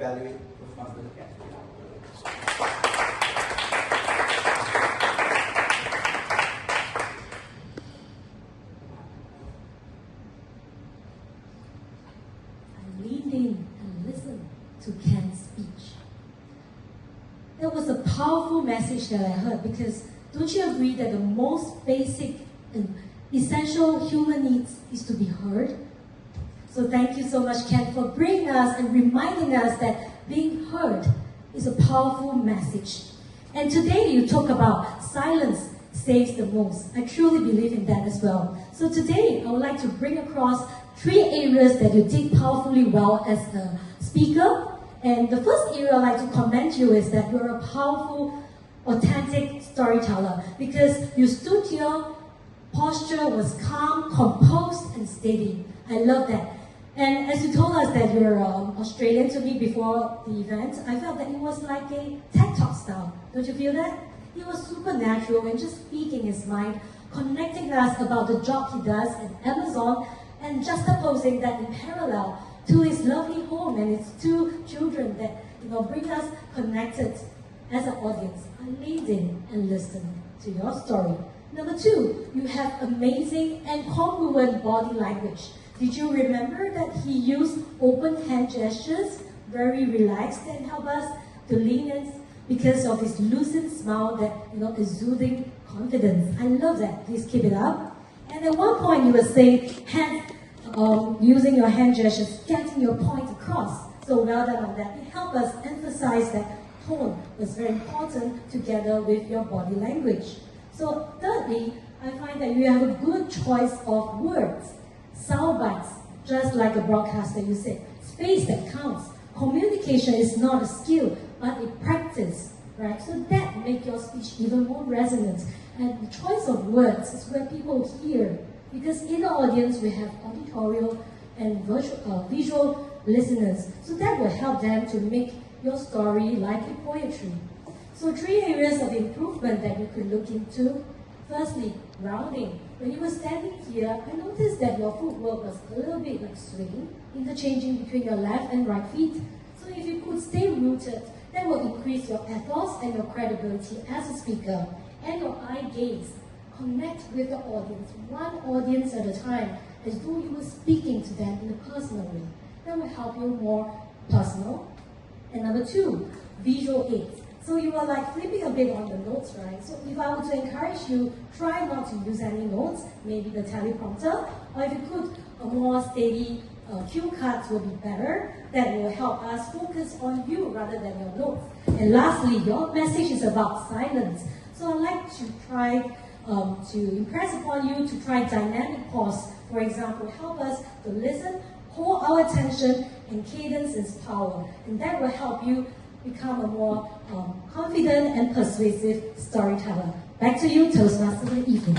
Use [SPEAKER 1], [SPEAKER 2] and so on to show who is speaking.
[SPEAKER 1] evaluate Toastmasters Academy.
[SPEAKER 2] I leaned in and listened to Ken's speech. It was a powerful message that I heard, because don't you agree that the most basic and essential human needs is to be heard? So thank you so much, Ken, for bringing us and reminding us that being heard is a powerful message. And today you talk about silence saves the most. I truly believe in that as well. So today I would like to bring across 3 areas that you did powerfully well as a speaker. And the first area I'd like to commend you is that you're a powerful, authentic storyteller, because you stood here, posture was calm, composed, and steady. I love that. And as you told us that you're Australian to me before the event, I felt that it was like a TED Talk style. Don't you feel that? He was super natural and just speaking his mind, connecting us about the job he does at Amazon, and juxtaposing that in parallel to his lovely home and his 2 children that bring us connected as an audience. I leaned in and listened to your story. Number 2, you have amazing and congruent body language. Did you remember that he used open hand gestures, very relaxed, and help us to lean in because of his lucid smile that exuding confidence. I love that. Please keep it up. And at one point you were saying using your hand gestures, getting your point across. So well done on that. It helped us emphasize that tone was very important together with your body language. So thirdly, I find that you have a good choice of words. Sound bites, just like a broadcaster you said. Space that counts. Communication is not a skill, but a practice, right? So that makes your speech even more resonant. And the choice of words is where people hear. Because in the audience, we have auditorial and visual listeners. So that will help them to make your story like a poetry. So 3 areas of improvement that you could look into. Firstly, grounding. When you were standing here, I noticed that your footwork was a little bit like swinging, interchanging between your left and right feet. So if you could stay rooted, that will increase your ethos and your credibility as a speaker. And your eye gaze. Connect with the audience, one audience at a time, as though you were speaking to them in a personal way. That will help you more personal. And number 2, visual aids. So you were like flipping a bit on the notes, right? So if I were to encourage you, try not to use any notes, maybe the teleprompter, or if you could, a more steady cue cards will be better. That will help us focus on you rather than your notes. And lastly, your message is about silence. So I'd like to try to impress upon you to try dynamic pause. For example, help us to listen, hold our attention, and cadence is power. And that will help you become a more confident and persuasive storyteller. Back to you, Toastmaster of the evening.